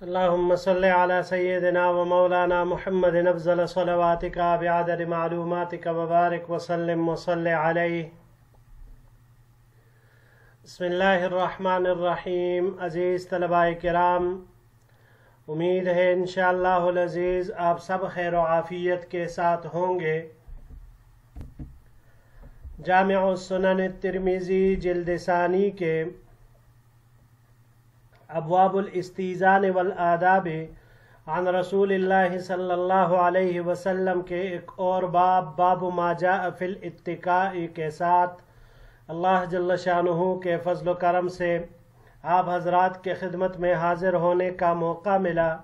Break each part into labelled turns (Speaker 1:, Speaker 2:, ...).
Speaker 1: اللهم صل على سيدنا ومولانا محمد أفضل صلواتك بعدد معلوماتك وبارك وسلم وصل عليه. بسم اللہ الرحمن الرحیم. عزیز طلباء کرام، امید ہے انشاءاللہ العزیز آپ سب خیر و عافیت کے ساتھ ہوں گے. جامع السنن الترمذی جلد ثانی کے ابواب الاستئذان والآداب عن رسول اللہ صلی اللہ علیہ وسلم کے ایک اور باب ما جاء فی الاتقاء کے ساتھ اللہ جل شانہ کے فضل و کرم سے آپ حضرات کے خدمت میں حاضر ہونے کا موقع ملا.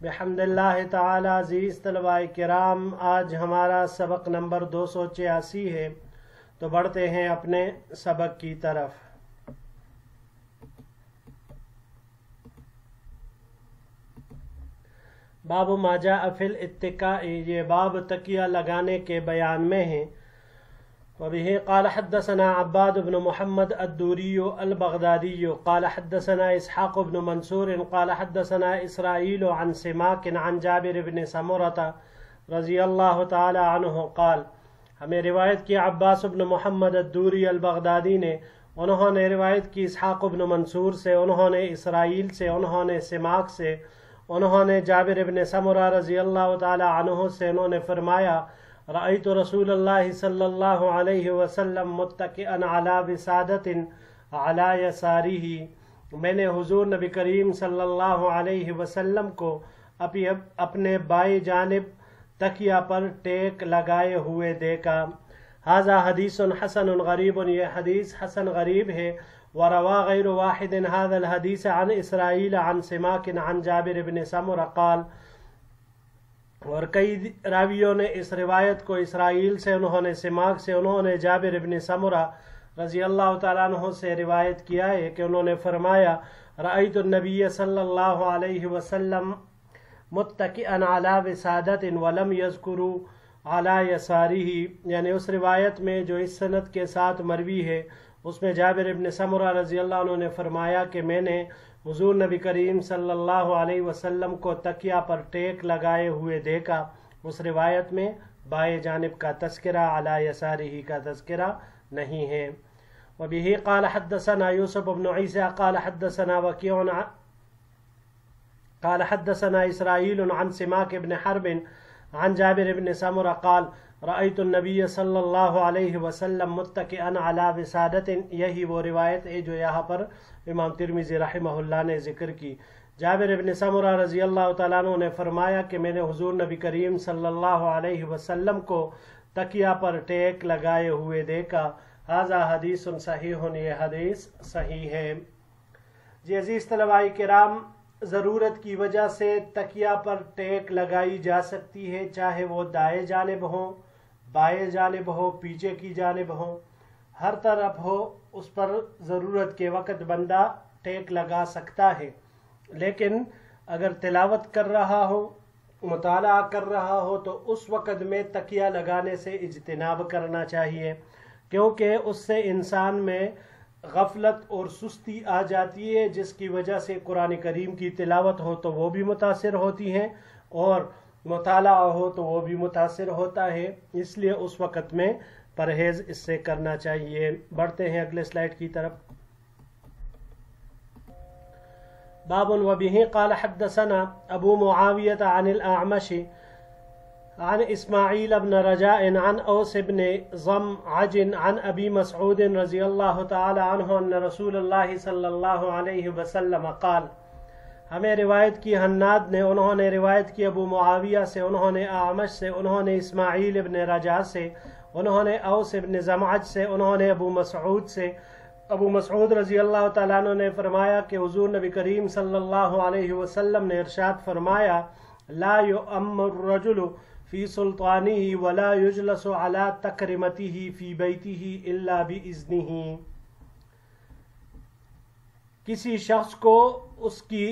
Speaker 1: بحمد اللہ تعالی. عزیز طلباء کرام، آج ہمارا سبق نمبر 286 ہے، تو بڑھتے ہیں اپنے سبق کی طرف. باب ما جاء فی الاتقاء، یہ باب تکیہ لگانے کے بیان میں ہیں. وبه قال حدثنا عباد بن محمد الدوری البغدادی قال حدثنا اسحاق بن منصور قال حدثنا اسرائیل عن سماک عن جابر بن سمرة رضی اللہ تعالی عنہ قال، ہمیں روایت کی عباس بن محمد الدوری البغدادی نے، انہوں نے روایت کی اسحاق بن منصور سے، انہوں نے اسرائیل سے، انہوں نے سماک سے، انہوں نے جابر بن سمرہ رضی اللہ تعالی عنہ سے، انہوں نے فرمایا رأیت رسول اللہ صلی اللہ علیہ وسلم متکئا علی وسادۃ علی یسارہ، میں نے حضور نبی کریم صلی اللہ علیہ وسلم کو اپنے بائیں جانب تکیہ پر ٹیک لگائے ہوئے دیکھا. ھذا حدیث حسن غریب، یہ حدیث حسن غریب ہے. وروا غیر واحد هذا الحدیث عن اسرائیل عن سماک عن جابر بن سمرہ قال، اور کئی راویوں نے اس روایت کو اسرائیل سے، انہوں نے سماک سے، انہوں نے جابر بن سمرہ رضی اللہ تعالیٰ عنہ سے روایت کیا ہے کہ انہوں نے فرمایا رأیت النبی صلی اللہ علیہ وسلم متکئا علی وسادۃ ولم یذکروا علی یسارہ. یعنی اس روایت میں جو اس سند کے ساتھ مروی ہے، اس میں جابر بن سمرہ رضی اللہ عنہ نے فرمایا کہ میں نے حضور نبی کریم صلی اللہ علیہ وسلم کو تکیہ پر ٹیک لگائے ہوئے دیکھا. اس روایت میں بائیں جانب کا تذکرہ، علی یسارہ کا تذکرہ نہیں ہے. وبہ قال حدثنا یوسف بن عیسیٰ قال حدثنا وکیع قال حدثنا اسرائیل عن سماک بن حرب عن جابر بن سمرہ قال رأیت النبی صلی اللہ علیہ وسلم متکئا علی وسادۃ. یہی وہ روایت ہے جو یہاں پر امام ترمذی رحمہ اللہ نے ذکر کی. جابر بن سمرہ رضی اللہ تعالیٰ عنہ نے فرمایا کہ میں نے حضور نبی کریم صلی اللہ علیہ وسلم کو تکیہ پر ٹیک لگائے ہوئے دیکھا. ھذا حدیث صحیح، یہ حدیث صحیح ہے. جی عزیز طلباء کرام، ضرورت کی وجہ سے تکیہ پر ٹیک لگائی جا سکتی ہے، چاہے وہ دائیں جانب ہو، بائیں جانب ہو، پیچھے کی جانب ہو، ہر طرف ہو، اس پر ضرورت کے وقت بندہ ٹیک لگا سکتا ہے. لیکن اگر تلاوت کر رہا ہو، مطالعہ کر رہا ہو، تو اس وقت میں تکیہ لگانے سے اجتناب کرنا چاہیے، کیونکہ اس سے انسان میں غفلت اور سستی آ جاتی ہے، جس کی وجہ سے قرآن کریم کی تلاوت ہو تو وہ بھی متاثر ہوتی ہیں، اور مطالعہ ہو تو وہ بھی متاثر ہوتا ہے. اس لیے اس وقت میں پرہیز اس سے کرنا چاہیے. بڑھتے ہیں اگلے سلائیڈ کی طرف. باب وبہ قال حدثنا ابو معاویہ عن الاعمش عن اسماعیل بن رجاء عن اوس بن ضمعج عن ابی مسعود رضی اللہ تعالی عنہ ان رسول اللہ صلی اللہ علیہ وسلم قال، ہمیں روایت کی حناد نے، انہوں نے روایت کی ابو معاویہ سے، انہوں نے اعمش سے، انہوں نے اسماعیل بن رجاء سے، انہوں نے اوس بن ضمعج سے، انہوں نے ابو مسعود سے. ابو مسعود رضی اللہ تعالیٰ عنہ نے فرمایا کہ حضور نبی کریم صلی اللہ علیہ وسلم نے ارشاد فرمایا لا یؤم الرجل فی سلطانہ ولا یجلس علی تکرمتہ فی بیتہ الا باذنہ. کسی شخص کو اس کی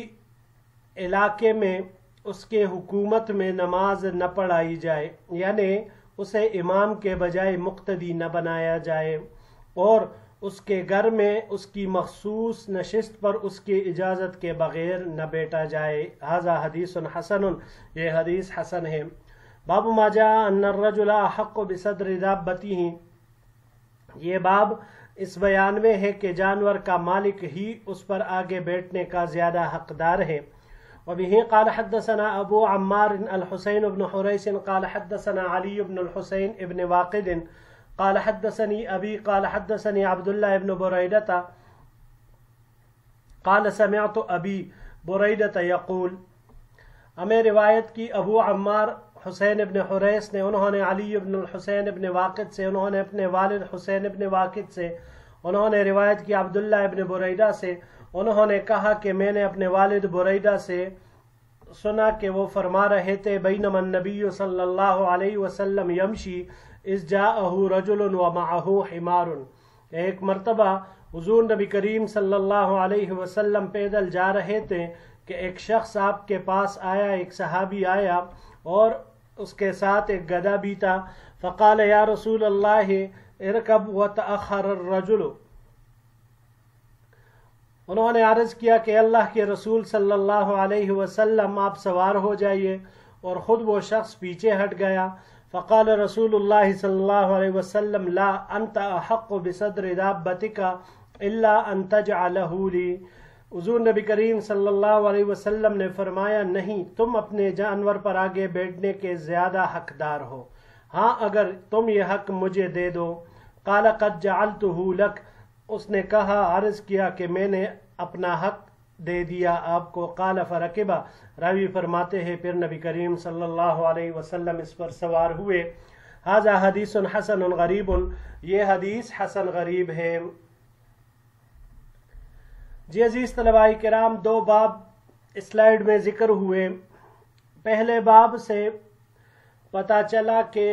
Speaker 1: علاقے میں، اس کے حکومت میں نماز نہ پڑھائی جائے، یعنی اسے امام کے بجائے مقتدی نہ بنایا جائے، اور اس کے گھر میں اس کی مخصوص نشست پر اس کی اجازت کے بغیر نہ بیٹا جائے۔ ھذا حدیث حسن، یہ حدیث حسن ہے۔ باب ما جاء ان الرجل احق بصدر دابته، یہ باب اس بیان میں ہے کہ جانور کا مالک ہی اس پر آگے بیٹھنے کا زیادہ حقدار ہے۔ وبه قال حدثنا ابو عمار الحسين بن حريث قال حدثنا علي بن الحسين بن واقد قال حدثني ابي قال حدثني عبد الله بن بريدة قال سمعت ابي بريدة يقول، ہمیں روایت کی ابو عمار حسین ابن حریث نے، انہوں نے علی ابن الحسین ابن واقد سے، انہوں نے اپنے والد حسین ابن واقد سے، انہوں نے روایت کی عبداللہ ابن بریدہ سے، انہوں نے کہا کہ میں نے اپنے والد بریدہ سے سنا کہ وہ فرما رہے تھے بینما النبی صلی اللہ علیہ وسلم یمشی اذ جاءہ رجل ومعہ حمار، ایک مرتبہ حضور نبی کریم صلی اللہ علیہ وسلم پیدل جا رہے تھے کہ ایک شخص آپ کے پاس آیا، ایک صحابی آیا اور اس کے ساتھ ایک گدھا بھی تھا۔ فقال یا رسول اللہ ارکب وتأخر الرجل، انہوں نے عرض کیا کہ اللہ کے رسول صلی اللہ علیہ وسلم آپ سوار ہو جائیے، اور خود وہ شخص پیچھے ہٹ گیا۔ فقال رسول اللہ صلی اللہ علیہ وسلم لا انت احق بصدر دابتک الا ان تجعلہ لی، حضور نبی کریم صلی اللہ علیہ وسلم نے فرمایا نہیں، تم اپنے جانور پر آگے بیٹھنے کے زیادہ حقدار ہو، ہاں اگر تم یہ حق مجھے دے دو۔ قال قد جعلتہ لک، اس نے کہا، عرض کیا کہ میں نے اپنا حق دے دیا آپ کو۔ قال فرکبہ، راوی فرماتے ہیں پھر نبی کریم صلی اللہ علیہ وسلم اس پر سوار ہوئے۔ ھذا حدیث حسن غریب، یہ حدیث حسن غریب ہے۔ جی عزیز طلباء کرام، دو باب سلائیڈ میں ذکر ہوئے۔ پہلے باب سے پتہ چلا کہ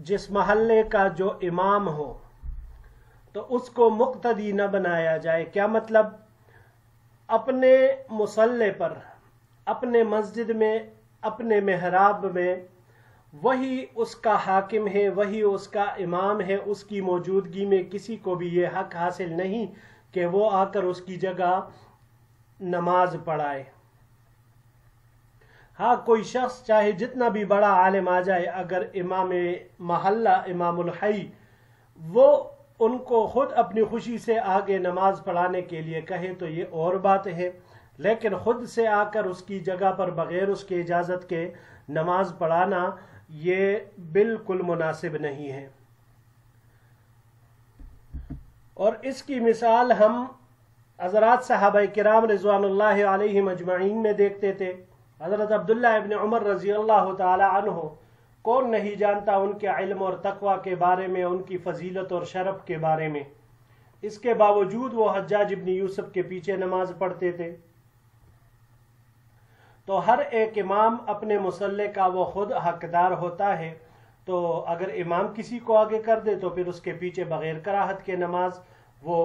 Speaker 1: جس محلے کا جو امام ہو تو اس کو مقتدی نہ بنایا جائے۔ کیا مطلب؟ اپنے مصلی پر، اپنے مسجد میں، اپنے محراب میں وہی اس کا حاکم ہے، وہی اس کا امام ہے، اس کی موجودگی میں کسی کو بھی یہ حق حاصل نہیں کہ وہ آ کر اس کی جگہ نماز پڑھائے۔ ہاں کوئی شخص چاہے جتنا بھی بڑا عالم آ جائے، اگر امام محلہ، امام الحی، وہ ان کو خود اپنی خوشی سے آگے نماز پڑھانے کے لیے کہے تو یہ اور بات ہے، لیکن خود سے آ کر اس کی جگہ پر بغیر اس کی اجازت کے نماز پڑھانا یہ بالکل مناسب نہیں ہے۔ اور اس کی مثال ہم حضرات صحابہ کرام رضوان اللہ علیہم اجمعین میں دیکھتے تھے۔ حضرت عبداللہ ابن عمر رضی اللہ تعالی عنہ، کون نہیں جانتا ان کے علم اور تقوی کے بارے میں، ان کی فضیلت اور شرف کے بارے میں، اس کے باوجود وہ حجاج ابن یوسف کے پیچھے نماز پڑھتے تھے۔ تو ہر ایک امام اپنے مصلی کا وہ خود حقدار ہوتا ہے، تو اگر امام کسی کو آگے کر دے تو پھر اس کے پیچھے بغیر کراہت کے نماز وہ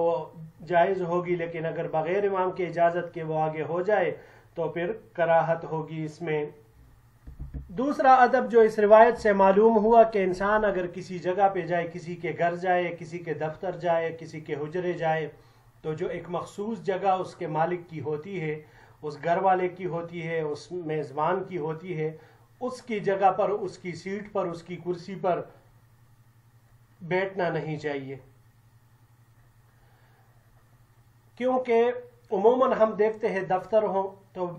Speaker 1: جائز ہوگی، لیکن اگر بغیر امام کی اجازت کے وہ آگے ہو جائے تو پھر کراہت ہوگی اس میں۔ دوسرا ادب جو اس روایت سے معلوم ہوا کہ انسان اگر کسی جگہ پہ جائے، کسی کے گھر جائے، کسی کے دفتر جائے، کسی کے حجرے جائے، تو جو ایک مخصوص جگہ اس کے مالک کی ہوتی ہے، اس گھر والے کی ہوتی ہے، اس میزبان کی ہوتی ہے، اس کی جگہ پر، اس کی سیٹ پر، اس کی کرسی پر بیٹھنا نہیں چاہیے، کیونکہ عموماً ہم دیکھتے ہیں دفتر ہوں تو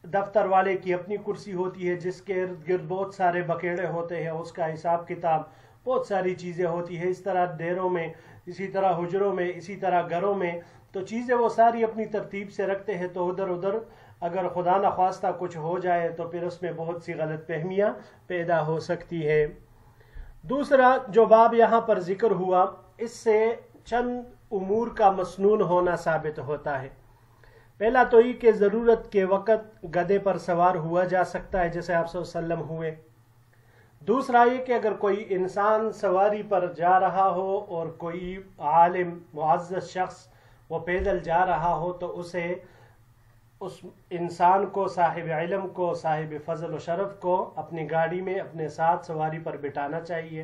Speaker 1: دفتر والے کی اپنی کرسی ہوتی ہے جس کے ارد گرد بہت سارے بکیڑے ہوتے ہیں، اس کا حساب کتاب، بہت ساری چیزیں ہوتی ہیں۔ اس طرح ڈیروں میں، اسی طرح حجروں میں، اسی طرح گھروں میں، تو چیزیں وہ ساری اپنی ترتیب سے رکھتے ہیں، تو ادھر ادھر اگر خدا نخواستہ کچھ ہو جائے تو پھر اس میں بہت سی غلط فہمیاں پیدا ہو سکتی ہے۔ دوسرا جو باب یہاں پر ذکر ہوا، اس سے چند امور کا مسنون ہونا ثابت ہوتا ہے۔ پہلا تو یہ کہ ضرورت کے وقت گدھے پر سوار ہوا جا سکتا ہے جیسے آپ صلی اللہ علیہ وسلم ہوئے۔ دوسرا یہ کہ اگر کوئی انسان سواری پر جا رہا ہو اور کوئی عالم معزز شخص وہ پیدل جا رہا ہو تو اسے، اس انسان کو، صاحب علم کو، صاحب فضل و شرف کو اپنی گاڑی میں اپنے ساتھ سواری پر بٹھانا چاہیے۔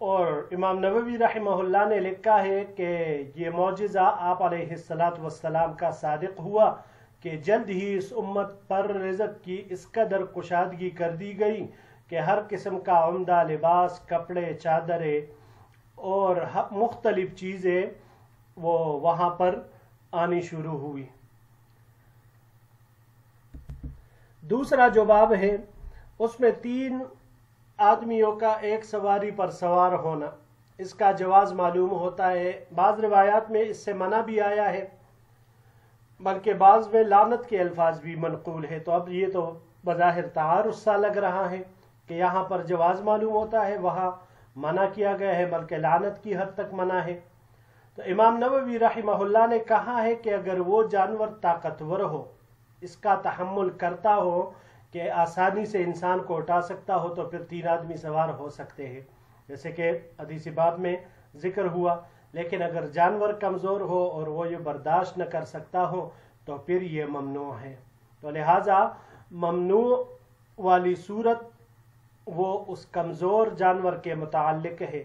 Speaker 1: اور امام نووی رحمہ اللہ نے لکھا ہے کہ یہ معجزہ آپ علیہ الصلاۃ والسلام کا صادق ہوا کہ جلد ہی اس امت پر رزق کی اس قدر کشادگی کر دی گئی کہ ہر قسم کا عمدہ لباس، کپڑے، چادریں اور مختلف چیزیں وہ وہاں پر آنی شروع ہوئی۔ دوسرا جو باب ہے اس میں 3 آدمیوں کا ایک سواری پر سوار ہونا، اس کا جواز معلوم ہوتا ہے۔ بعض روایات میں اس سے منع بھی آیا ہے، بلکہ بعض میں لعنت کے الفاظ بھی منقول ہے۔ تو اب یہ تو بظاہر تعارض سا لگ رہا ہے کہ یہاں پر جواز معلوم ہوتا ہے، وہاں منع کیا گیا ہے، بلکہ لعنت کی حد تک منع ہے۔ تو امام نووی رحمہ اللہ نے کہا ہے کہ اگر وہ جانور طاقتور ہو، اس کا تحمل کرتا ہو کہ آسانی سے انسان کو اٹھا سکتا ہو، تو پھر 3 آدمی سوار ہو سکتے ہیں، جیسے کہ حدیث باب میں ذکر ہوا۔ لیکن اگر جانور کمزور ہو اور وہ یہ برداشت نہ کر سکتا ہو تو پھر یہ ممنوع ہے۔ تو لہٰذا ممنوع والی صورت وہ اس کمزور جانور کے متعلق ہے،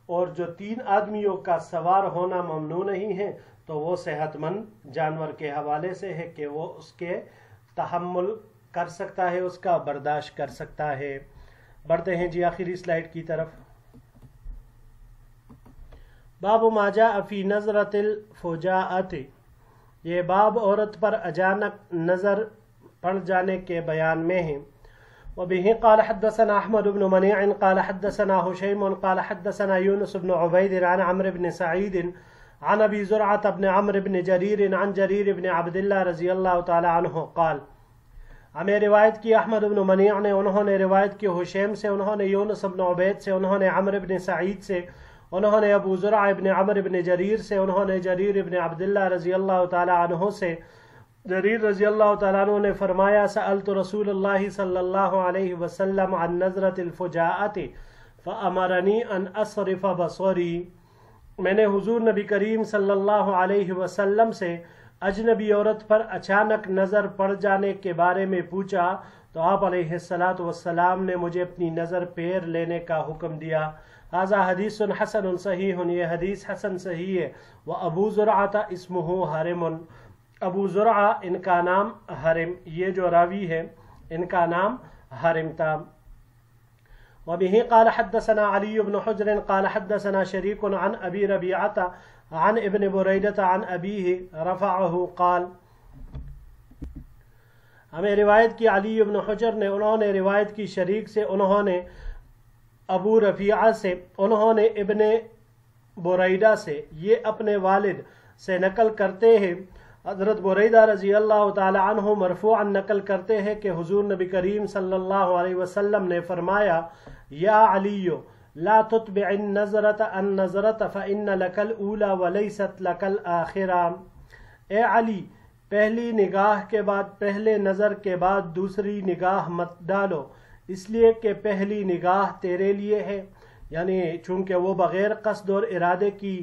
Speaker 1: اور جو 3 آدمیوں کا سوار ہونا ممنوع نہیں ہے تو وہ صحت مند جانور کے حوالے سے ہے کہ وہ اس کے تحمل کر سکتا ہے، اس کا برداشت کر سکتا ہے۔ بڑھتے ہیں جی آخری سلائیڈ کی طرف۔ باب ما جاء فی نظرۃ الفجاءۃ، یہ باب عورت پر اچانک نظر پڑ جانے کے بیان میں ہے۔ وبه قال حدثنا احمد بن منيع قال حدثنا هشيم قال حدثنا يونس بن عبيد عن عمرو بن سعيد عن ابي زرعة بن عمرو بن جرير عن جرير بن عبد الله رضي الله تعالى عنه قال، ہمیں روایت کی احمد بن منیع نے، انہوں نے روایت کی حشیم سے، انہوں نے یونس بن عبید سے، انہوں نے عمرو بن سعید سے، انہوں نے ابو زرع بن عمرو بن جریر سے، انہوں نے جریر بن عبداللہ رضی اللہ تعالی عنہ سے، جریر رضی اللہ تعالیٰ عنہ نے فرمایا سألت رسول اللہ صلی اللہ علیہ وسلم عن نظرۃ الفجاءۃ فأمرنی ان اصرف بصری، میں نے حضور نبی کریم صلی اللہ علیہ وسلم سے اجنبی عورت پر اچانک نظر پڑ جانے کے بارے میں پوچھا تو آپ علیہ الصلاۃ والسلام نے مجھے اپنی نظر پھیر لینے کا حکم دیا۔ ھذا حدیث حسن صحیح، یہ حدیث حسن صحیح ہے۔ وابو زرعہ اسمہ حرم، ابو زرعہ ان کا نام حرم، یہ جو راوی ہے ان کا نام حرم تھا۔ وبه قال حدثنا علي بن حجر قال حدثنا شريك عن ابي ربيعة عن ابن بريدة عن ابيه رفعه قال، ہمیں روایت کی علی بن حجر نے، انہوں نے روایت کی شریک سے، انہوں نے ابو رفیعہ سے، انہوں نے ابن بریدہ سے، یہ اپنے والد سے نقل کرتے ہیں۔ حضرت بریدہ رضی اللہ تعالی عنہ مرفوعا نقل کرتے ہیں کہ حضور نبی کریم صلی اللہ علیہ وسلم نے فرمایا، یا علی لا تتبع النظرۃ النظرۃ فإن لک الاولی ولیست لک الآخرہ، اے علی پہلی نگاہ کے بعد، پہلے نظر کے بعد دوسری نگاہ مت ڈالو، اس لیے کہ پہلی نگاہ تیرے لیے ہے، یعنی چونکہ وہ بغیر قصد اور ارادے کی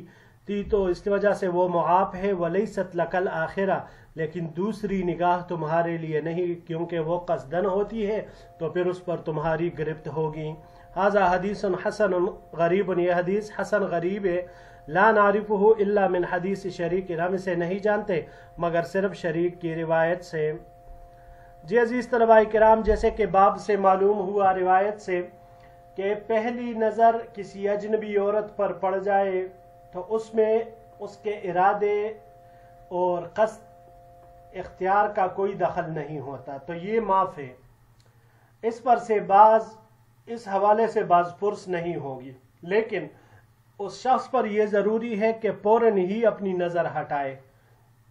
Speaker 1: تھی تو اس کی وجہ سے وہ معاف ہے، ولیست لک الآخرہ، لیکن دوسری نگاہ تمہارے لیے نہیں، کیونکہ وہ قصدن ہوتی ہے تو پھر اس پر تمہاری گرفت ہوگی۔ ھذا حدیث حسن غریب، یہ حدیث حسن غریب ہے، لا نعرفہ الا من حدیث شریک، ہم اسے نہیں جانتے مگر صرف شریک کی روایت سے۔ جی عزیز طلباء کرام، جیسے کہ باب سے معلوم ہوا روایت سے کہ پہلی نظر کسی اجنبی عورت پر پڑ جائے تو اس میں اس کے ارادے اور قصد اختیار کا کوئی دخل نہیں ہوتا، تو یہ معاف ہے۔ اس پر سے اس حوالے سے بعض پرس نہیں ہوگی، لیکن اس شخص پر یہ ضروری ہے کہ فوراً ہی اپنی نظر ہٹائے،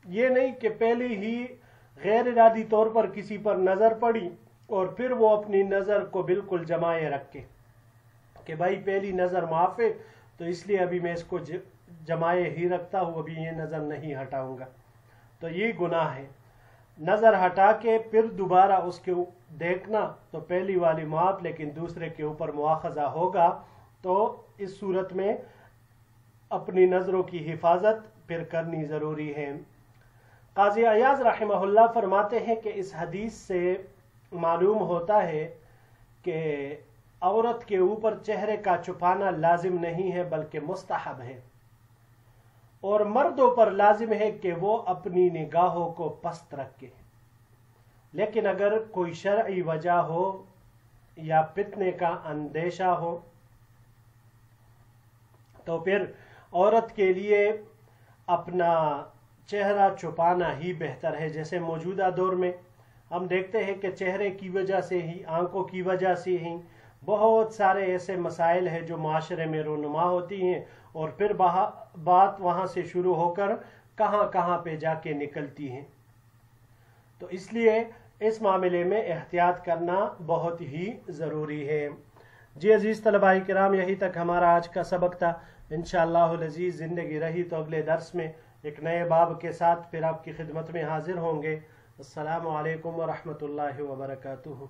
Speaker 1: یہ نہیں کہ پہلے ہی غیر ارادی طور پر کسی پر نظر پڑی اور پھر وہ اپنی نظر کو بالکل جمائے رکھے کہ بھائی پہلی نظر معاف ہے تو اس لیے ابھی میں اس کو جمائے ہی رکھتا ہوں، ابھی یہ نظر نہیں ہٹاؤں گا، تو یہ گناہ ہے۔ نظر ہٹا کے پھر دوبارہ اس کو دیکھنا تو پہلی والی معاف، لیکن دوسرے کے اوپر مواخذہ ہوگا، تو اس صورت میں اپنی نظروں کی حفاظت پھر کرنی ضروری ہے۔ قاضی عیاض رحمہ اللہ فرماتے ہیں کہ اس حدیث سے معلوم ہوتا ہے کہ عورت کے اوپر چہرے کا چھپانا لازم نہیں ہے بلکہ مستحب ہے، اور مردوں پر لازم ہے کہ وہ اپنی نگاہوں کو پست رکھے، لیکن اگر کوئی شرعی وجہ ہو یا فتنے کا اندیشہ ہو تو پھر عورت کے لیے اپنا چہرہ چھپانا ہی بہتر ہے۔ جیسے موجودہ دور میں ہم دیکھتے ہیں کہ چہرے کی وجہ سے ہی، آنکھوں کی وجہ سے ہی بہت سارے ایسے مسائل ہیں جو معاشرے میں رونما ہوتی ہیں، اور پھر بات وہاں سے شروع ہو کر کہاں کہاں پہ جا کے نکلتی ہیں۔ تو اس لیے اس معاملے میں احتیاط کرنا بہت ہی ضروری ہے۔ جی عزیز طلباء کرام، یہی تک ہمارا آج کا سبق تھا۔ انشاءاللہ العزیز زندگی رہی تو اگلے درس میں ایک نئے باب کے ساتھ پھر آپ کی خدمت میں حاضر ہوں گے۔ السلام علیکم ورحمۃ اللہ وبرکاتہ۔